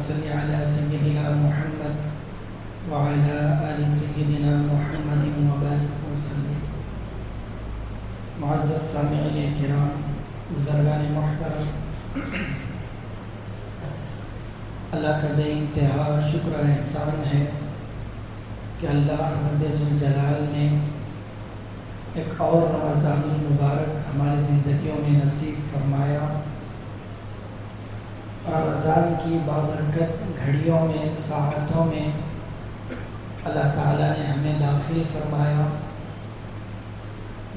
صل على سيدنا محمد وعلى آل سيدنا محمد وبارك وسلم۔ معزز سامعین کرام، بزرگان محترم، اللہ کا بے انتہا شکر و احسان ہے کہ اللہ رب ذوالجلال نے ایک اور رمضان المبارک ہماری زندگیوں میں نصیب فرمایا۔ رمضان کی بابرکت گھڑیوں میں، ساعتوں میں اللہ تعالیٰ نے ہمیں داخل فرمایا،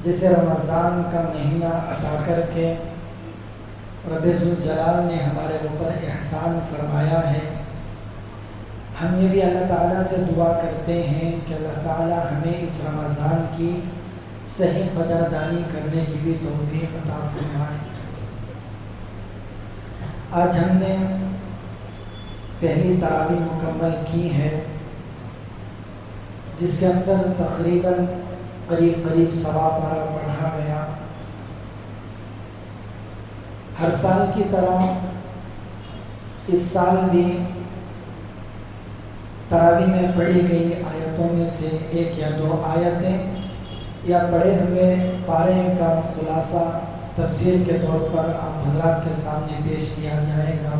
جسے رمضان کا مہینہ عطا کر کے رب ذوالجلال نے ہمارے اوپر احسان فرمایا ہے۔ ہم یہ بھی اللہ تعالیٰ سے دعا کرتے ہیں کہ اللہ تعالیٰ ہمیں اس رمضان کی صحیح قدردانی کرنے کی بھی توفیق عطا فرمائے۔ آج ہم نے پہلی تراویح مکمل کی ہے، جس کے اندر تقریباً قریب 100 پارہ پڑھا گیا۔ ہر سال کی طرح اس سال بھی تراویح میں پڑھی گئی آیتوں میں سے ایک یا دو آیتیں یا پڑھے ہوئے پارے کا خلاصہ تفسیر کے طور پر آپ حضرات کے سامنے پیش کیا جائے گا۔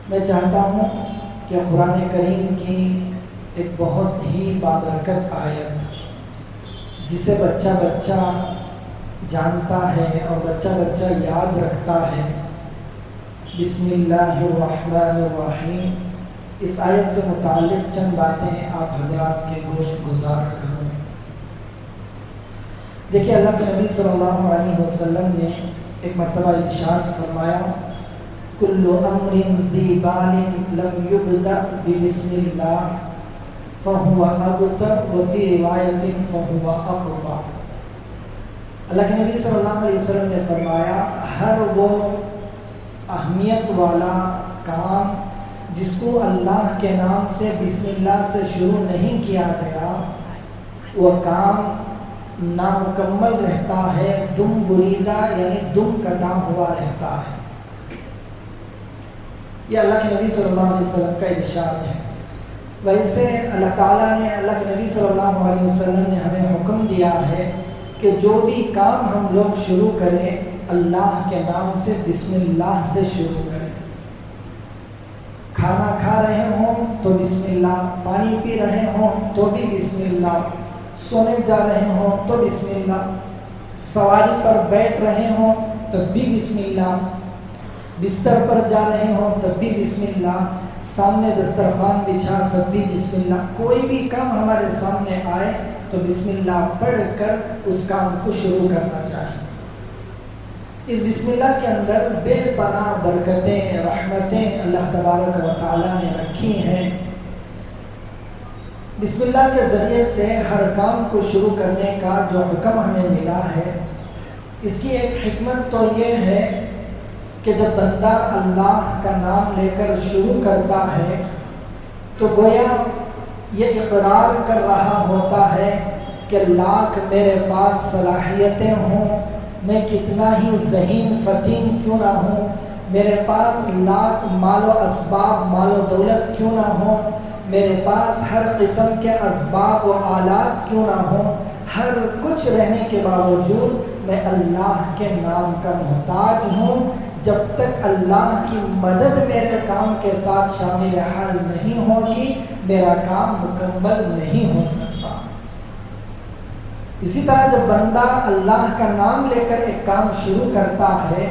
میں چاہتا ہوں کہ قرآن کریم کی ایک بہت ہی بابرکت آیت، جسے بچہ بچہ جانتا ہے اور بچہ بچہ یاد رکھتا ہے، بسم اللہ الرحمن الرحیم، اس آیت سے متعلق چند باتیں آپ حضرات کے گوش گزار کروں۔ دیکھیے، اللہ کے نبی صلی اللہ علیہ وسلم نے ایک مرتبہ ارشاد فرمایا، کل امر ذی بال لم یبدأ ببسم اللہ فہو ابتر وفی روایت فہو اقطع۔ اللہ کے نبی صلی اللہ علیہ وسلم نے فرمایا، ہر وہ اہمیت والا کام جس کو اللہ کے نام سے بسم اللہ سے شروع نہیں کیا گیا، وہ کام نامکمل رہتا ہے، دم بریدہ یعنی دم کٹا ہوا رہتا ہے۔ یہ اللہ کے نبی صلی اللہ علیہ وسلم کا ارشاد ہے۔ ویسے اللہ تعالیٰ نے، اللہ کے نبی صلی اللہ علیہ وسلم نے ہمیں حکم دیا ہے کہ جو بھی کام ہم لوگ شروع کریں اللہ کے نام سے بسم اللہ سے شروع کریں۔ کھانا کھا رہے ہوں تو بسم اللہ، پانی پی رہے ہوں تو بھی بسم اللہ، سونے جا رہے ہوں تو بسم اللہ، سواری پر بیٹھ رہے ہوں تب بھی بسم اللہ، بستر پر جا رہے ہوں تب بھی بسم اللہ، سامنے دسترخوان بچھا تب بھی بسم اللہ۔ کوئی بھی کام ہمارے سامنے آئے تو بسم اللہ پڑھ کر اس کام کو شروع کرنا چاہیے۔ اس بسم اللہ کے اندر بے پناہ برکتیں، رحمتیں اللہ تبارک و تعالیٰ نے رکھی ہیں۔ بسم اللہ کے ذریعے سے ہر کام کو شروع کرنے کا جو حکم ہمیں ملا ہے، اس کی ایک حکمت تو یہ ہے کہ جب بندہ اللہ کا نام لے کر شروع کرتا ہے تو گویا یہ اقرار کر رہا ہوتا ہے کہ لاکھ میرے پاس صلاحیتیں ہوں، میں کتنا ہی ذہین فتین کیوں نہ ہوں، میرے پاس لاکھ مال و اسباب، مال و دولت کیوں نہ ہوں، میرے پاس ہر قسم کے اسباب و آلات کیوں نہ ہوں، ہر کچھ رہنے کے باوجود میں اللہ کے نام کا محتاج ہوں۔ جب تک اللہ کی مدد میرے کام کے ساتھ شامل حال نہیں ہوگی، میرا کام مکمل نہیں ہو سکتا۔ اسی طرح جب بندہ اللہ کا نام لے کر ایک کام شروع کرتا ہے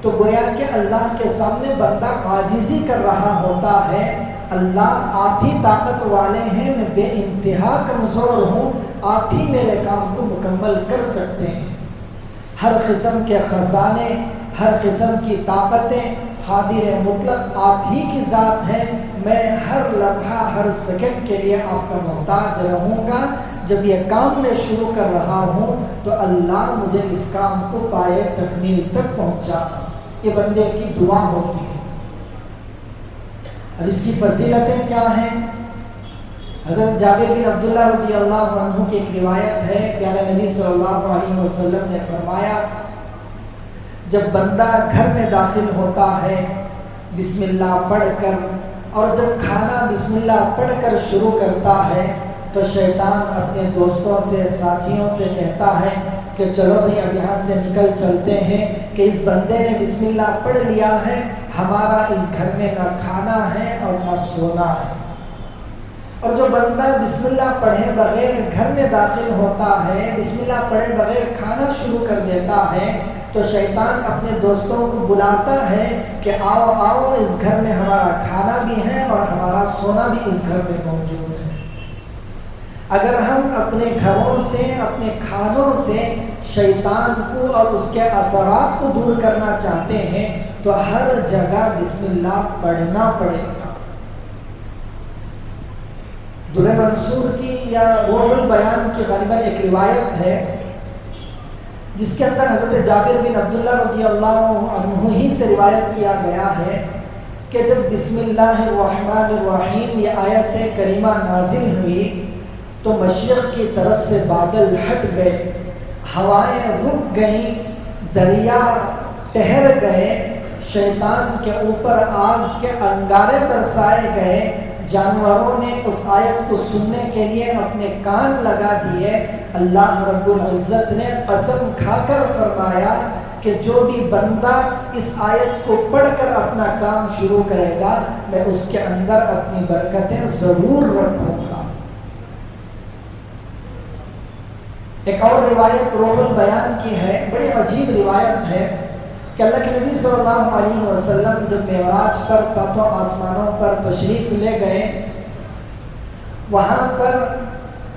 تو گویا کہ اللہ کے سامنے بندہ عاجزی کر رہا ہوتا ہے، اللہ آپ ہی طاقت والے ہیں، میں بے انتہا کمزور ہوں، آپ ہی میرے کام کو مکمل کر سکتے ہیں۔ ہر قسم کے خزانے، ہر قسم کی طاقتیں قادر مطلق آپ ہی کی ذات ہیں، میں ہر لمحہ ہر سیکنڈ کے لیے آپ کا محتاج رہوں گا۔ جب یہ کام میں شروع کر رہا ہوں تو اللہ مجھے اس کام کو پائے تکمیل تک پہنچا۔ یہ بندے کی دعا ہوتی ہے۔ اب اس کی فضیلتیں کیا ہیں؟ حضرت جابر بن عبداللہ رضی اللہ عنہ کی ایک روایت ہے، پیارے نبی صلی اللہ علیہ وسلم نے فرمایا، جب بندہ گھر میں داخل ہوتا ہے، بسم اللہ پڑھ کر، اور جب کھانا بسم اللہ پڑھ کر شروع کرتا ہے تو شیطان اپنے دوستوں سے، ساتھیوں سے کہتا ہے کہ چلو بھئی اب یہاں سے نکل چلتے ہیں کہ اس بندے نے بسم اللہ پڑھ لیا ہے، ہمارا اس گھر میں نہ کھانا ہے اور نہ سونا ہے۔ اور جو بندہ بسم اللہ پڑھے بغیر گھر میں داخل ہوتا ہے، بسم اللہ پڑھے بغیر کھانا شروع کر دیتا ہے، تو شیطان اپنے دوستوں کو بلاتا ہے کہ آؤ آؤ، اس گھر میں ہمارا کھانا بھی ہے اور ہمارا سونا بھی اس گھر میں موجود ہے۔ اگر ہم اپنے گھروں سے، اپنے کھانوں سے شیطان کو اور اس کے اثرات کو دور کرنا چاہتے ہیں تو ہر جگہ بسم اللہ پڑھنا پڑے گا۔ در منصور کی یا روح البیان کی غالباً ایک روایت ہے جس کے اندر حضرت جابر بن عبداللہ رضی اللہ عنہ ہی سے روایت کیا گیا ہے کہ جب بسم اللہ الرحمن الرحیم یہ آیت کریمہ نازل ہوئی تو مشرق کی طرف سے بادل ہٹ گئے، ہوائیں رک گئیں، دریا ٹھہر گئے، شیطان کے اوپر آگ کے انگارے برسائے گئے، جانوروں نے اس آیت کو سننے کے لیے اپنے کان لگا دیے۔ اللہ رب العزت نے قسم کھا کر فرمایا کہ جو بھی بندہ اس آیت کو پڑھ کر اپنا کام شروع کرے گا میں اس کے اندر اپنی برکتیں ضرور رکھوں گا۔ ایک اور روایت روح البیان کی ہے، بڑی عجیب روایت ہے کہ اللہ کے نبی صلی اللہ علیہ وسلم جب معراج پر ساتوں آسمانوں پر تشریف لے گئے، وہاں پر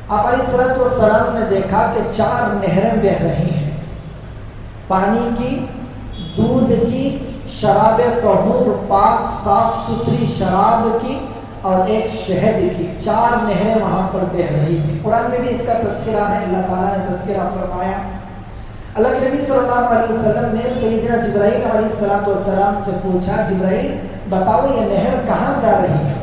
آپ علیہ الصلوۃ والسلام نے دیکھا کہ 4 نہریں بہہ رہی ہیں، پانی کی، دودھ کی، شراب طہور پاک صاف ستھری شراب کی اور ایک شہد کی، 4 نہریں وہاں پر بہہ رہی تھی۔ قرآن میں بھی اس کا تذکرہ ہے، اللہ تعالیٰ نے تذکرہ فرمایا۔ اللہ کے نبی صلی اللہ علیہ وسلم نے سیدنا جبرائیل علیہ السلام سے پوچھا، جبرائیل بتاؤ یہ نہر کہاں جا رہی ہے؟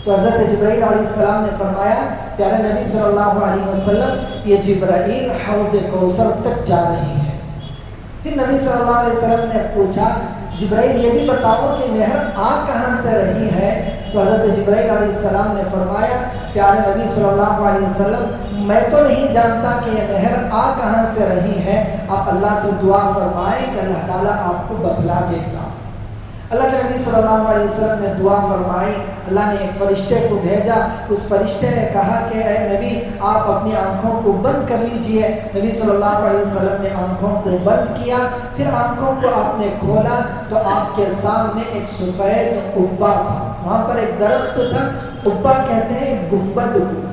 تو حضرت جبرائیل علیہ السلام نے فرمایا، پیارے نبی صلی اللہ علیہ وسلم یہ جبرائیل حوض کوثر تک جا رہی ہے۔ پھر نبی صلی اللہ علیہ وسلم نے پوچھا، جبرائیل یہ بھی بتاؤ کہ نہر آ کہاں سے رہی ہے؟ تو حضرت جبرائیل علیہ السلام نے فرمایا، پیارے نبی صلی اللہ علیہ وسلم میں تو نہیں جانتا کہ یہ نہر آ کہاں سے رہی ہے، آپ اللہ سے دعا فرمائیں کہ اللہ تعالیٰ آپ کو بتلا دے گا۔ اللہ کے نبی صلی اللہ علیہ وسلم نے دعا فرمائی، اللہ نے ایک فرشتے کو بھیجا، اس فرشتے نے کہا کہ اے نبی آپ اپنی آنکھوں کو بند کر لیجئے۔ نبی صلی اللہ علیہ وسلم نے آنکھوں کو بند کیا، پھر آنکھوں کو آپ نے کھولا تو آپ کے سامنے ایک سفید قبہ تھا، وہاں پر ایک درخت تھا، قبہ کہتے ہیں گنبد کو،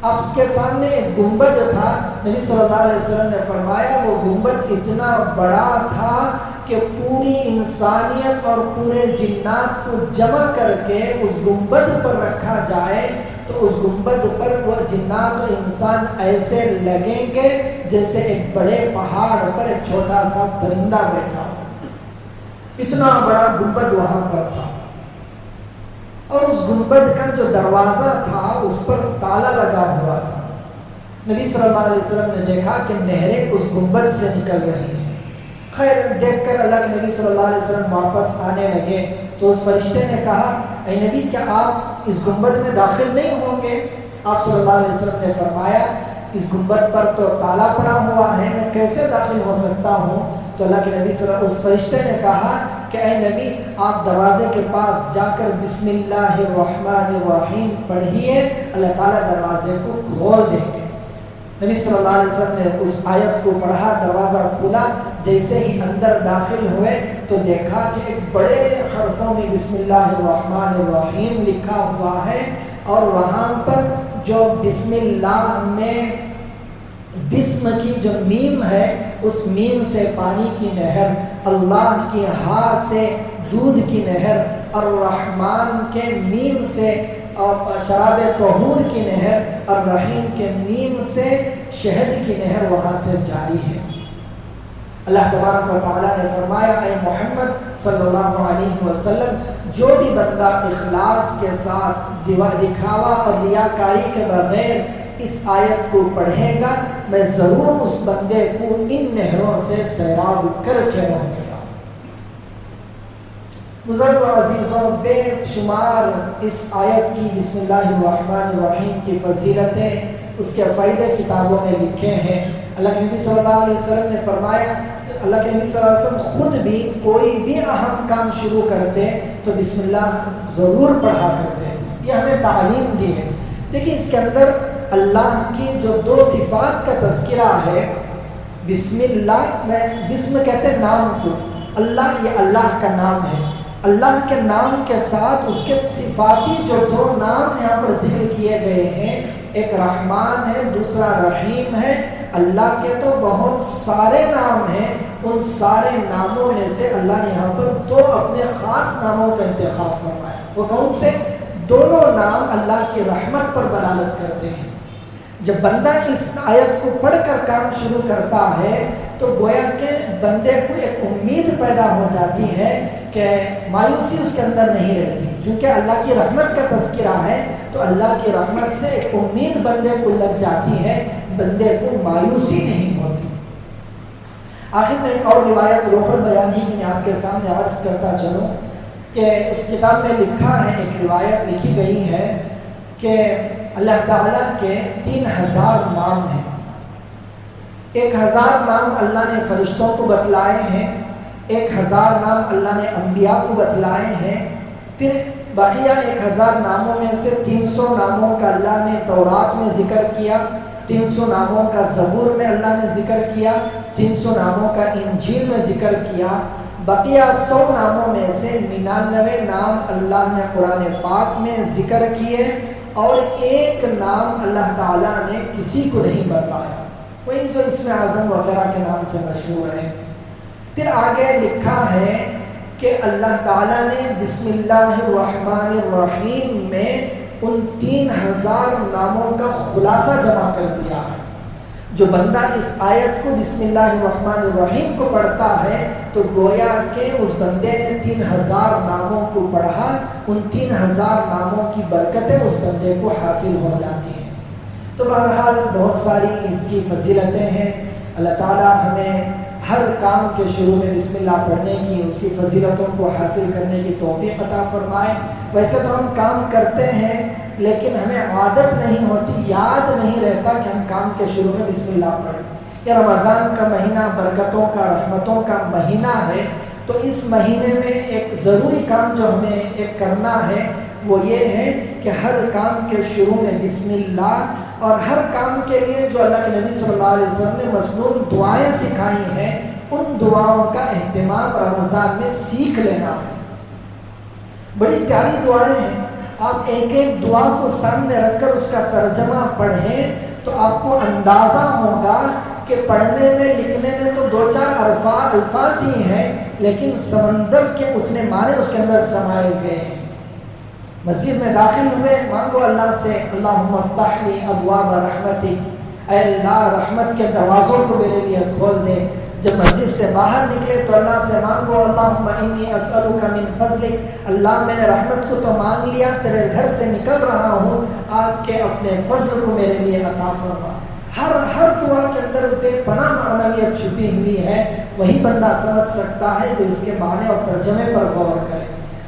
اب اس کے سامنے ایک گنبد تھا۔ نبی صلی اللہ علیہ وسلم نے فرمایا وہ گنبد اتنا بڑا تھا کہ پوری انسانیت اور پورے جنات کو جمع کر کے اس گنبد پر رکھا جائے تو اس گنبد پر وہ جنات و انسان ایسے لگیں گے جیسے ایک بڑے پہاڑ پر ایک چھوٹا سا پرندہ بیٹھا ہو، اتنا بڑا گنبد وہاں پر تھا۔ اور اس گنبد کا جو دروازہ تھا اس پر تالا لگا ہوا تھا۔ نبی صلی اللہ علیہ وسلم نے دیکھا کہ نہریں اس گنبد سے نکل رہی ہیں۔ خیر دیکھ کر اللہ کے نبی صلی اللہ علیہ وسلم واپس آنے لگے تو اس فرشتے نے کہا، اے نبی کیا آپ اس گنبد میں داخل نہیں ہوں گے؟ آپ صلی اللہ علیہ وسلم نے فرمایا اس گنبد پر تو تالا پڑا ہوا ہے، میں کیسے داخل ہو سکتا ہوں؟ تو اللہ کے نبی صلی اللہ علیہ وسلم اس فرشتے نے کہا کہ اے نبی آپ دروازے کے پاس جا کر بسم اللہ الرحمن الرحیم پڑھیے، اللہ تعالیٰ دروازے کو کھول دیں گے۔ نبی صلی اللہ علیہ وسلم نے اس آیت کو پڑھا، دروازہ کھلا، جیسے ہی اندر داخل ہوئے تو دیکھا کہ ایک بڑے حرفوں میں بسم اللہ الرحمن الرحیم لکھا ہوا ہے، اور وہاں پر جو بسم اللہ میں بسم کی جو میم ہے اس میم سے پانی کی نہر، اللہ کی ہا سے دودھ کی نہر، اور رحمان کے میم سے اور شراب طہور کی نہر، اور رحیم کے میم سے شہد کی نہر وہاں سے جاری ہے۔ اللہ تبارک و تعالیٰ نے فرمایا، اے محمد صلی اللہ علیہ وسلم جو بھی بندہ اخلاص کے ساتھ دکھاوا اور ریاکاری کے بغیر اس آیت کو پڑھے گا میں ضرور اس بندے کو ان نہروں سے سیراب کر کے رہوں گا۔ بزرگ و عزیزوں، بے شمار اس آیت کی بسم اللہ الرحمن الرحیم کی فضیلتیں، اس کے فائدے کتابوں میں لکھے ہیں۔ اللہ کے نبی صلی اللہ علیہ وسلم نے فرمایا، اللہ کے نبی صلی اللہ علیہ وسلم خود بھی کوئی بھی اہم کام شروع کرتے تو بسم اللہ ضرور پڑھا کرتے تھے، یہ ہمیں تعلیم دی ہے۔ دیکھیں اس کے اندر اللہ کی جو دو صفات کا تذکرہ ہے، بسم اللہ میں بسم کہتے ہیں نام کو، اللہ یہ اللہ کا نام ہے، اللہ کے نام کے ساتھ اس کے صفاتی جو دو نام یہاں پر ذکر کیے گئے ہیں، ایک رحمان ہے دوسرا رحیم ہے۔ اللہ کے تو بہت سارے نام ہیں، ان سارے ناموں میں سے اللہ نے یہاں پر دو اپنے خاص ناموں کا انتخاب فرمایا۔ وہ کون سے؟ دونوں نام اللہ کی رحمت پر دلالت کرتے ہیں۔ جب بندہ اس آیت کو پڑھ کر کام شروع کرتا ہے تو گویا کہ بندے کو ایک امید پیدا ہو جاتی ہے کہ مایوسی اس کے اندر نہیں رہتی، چونکہ اللہ کی رحمت کا تذکرہ ہے تو اللہ کی رحمت سے ایک امید بندے کو لگ جاتی ہے، بندے کو مایوسی نہیں ہوتی۔ آخر میں ایک اور روایت روح البیان ہی کی میں آپ کے سامنے عرض کرتا چلوں کہ اس کتاب میں لکھا ہے، ایک روایت لکھی گئی ہے کہ اللہ تعالیٰ کے 3000 نام ہیں۔ 1000 نام اللہ نے فرشتوں کو بتلائے ہیں، 1000 نام اللہ نے انبیاء کو بتلائے ہیں، پھر بقیہ 1000 ناموں میں سے 300 ناموں کا اللہ نے تورات میں ذکر کیا، 300 ناموں کا زبور میں اللہ نے ذکر کیا، 300 ناموں کا انجیل میں ذکر کیا، بقیہ 100 ناموں میں سے 99 نام اللہ نے قرآن پاک میں ذکر کیے، اور ایک نام اللہ تعالیٰ نے کسی کو نہیں بتلایا، وہی جو اسم اعظم وغیرہ کے نام سے مشہور ہے۔ پھر آگے لکھا ہے کہ اللہ تعالیٰ نے بسم اللہ الرحمن الرحیم میں ان 3000 ناموں کا خلاصہ جمع کر دیا ہے۔ جو بندہ اس آیت کو بسم اللہ الرحمن الرحیم کو پڑھتا ہے تو گویا کہ اس بندے نے 3000 ناموں کو پڑھا، ان 3000 ناموں کی برکتیں اس بندے کو حاصل ہو جاتی ہیں۔ تو بہرحال بہت ساری اس کی فضیلتیں ہیں۔ اللہ تعالیٰ ہمیں ہر کام کے شروع میں بسم اللہ پڑھنے کی، اس کی فضیلتوں کو حاصل کرنے کی توفیق عطا فرمائے۔ ویسے تو ہم کام کرتے ہیں لیکن ہمیں عادت نہیں ہوتی، یاد نہیں رہتا کہ ہم کام کے شروع میں بسم اللہ پڑھیں۔ یہ رمضان کا مہینہ برکتوں کا، رحمتوں کا مہینہ ہے، تو اس مہینے میں ایک ضروری کام جو ہمیں ایک کرنا ہے وہ یہ ہے کہ ہر کام کے شروع میں بسم اللہ، اور ہر کام کے لیے جو اللہ کے نبی صلی اللہ علیہ وسلم نے مسنون دعائیں سکھائی ہیں، ان دعاؤں کا اہتمام رمضان میں سیکھ لینا ہے۔ بڑی پیاری دعائیں ہیں، آپ ایک ایک دعا کو سامنے رکھ کر اس کا ترجمہ پڑھیں تو آپ کو اندازہ ہوگا کہ پڑھنے میں لکھنے میں تو 2-4 الفاظ ہی ہیں، لیکن سمندر کے اتنے معنی اس کے اندر سمائے گئے ہیں۔ مسجد میں داخل ہوئے، مانگو اللہ سے، اللہم افتح لی ابواب رحمتک، اے اللہ رحمت کے دروازوں کو میرے لیے کھول دے۔ جب مسجد سے باہر نکلے تو اللہ سے مانگو، اللہم انی اسألک من فضلک، اللہ میں نے رحمت کو تو مانگ لیا، تیرے گھر سے نکل رہا ہوں، آپ کے اپنے فضل کو میرے لیے عطا فرما۔ ہر دعا کے اندر بے پناہ معنویت چھپی ہوئی ہے، وہی بندہ سمجھ سکتا ہے جو اس کے معنی اور ترجمے پر غور کرے۔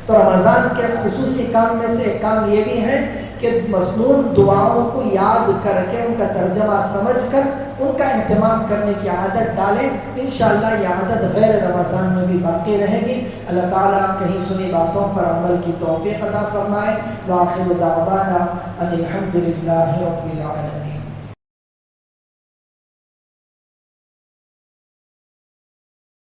تو رمضان کے خصوصی کام میں سے ایک کام یہ بھی ہے کہ مسنون دعاؤں کو یاد کر کے ان کا ترجمہ سمجھ کر ان کا اہتمام کرنے کی عادت ڈالیں۔ انشاءاللہ یہ عادت غیر رمضان میں بھی باقی رہے گی۔ اللہ تعالیٰ کہیں سنی باتوں پر عمل کی توفیق عطا فرمائے۔ وآخر دعوانا ان الحمد للہ رب العالمین۔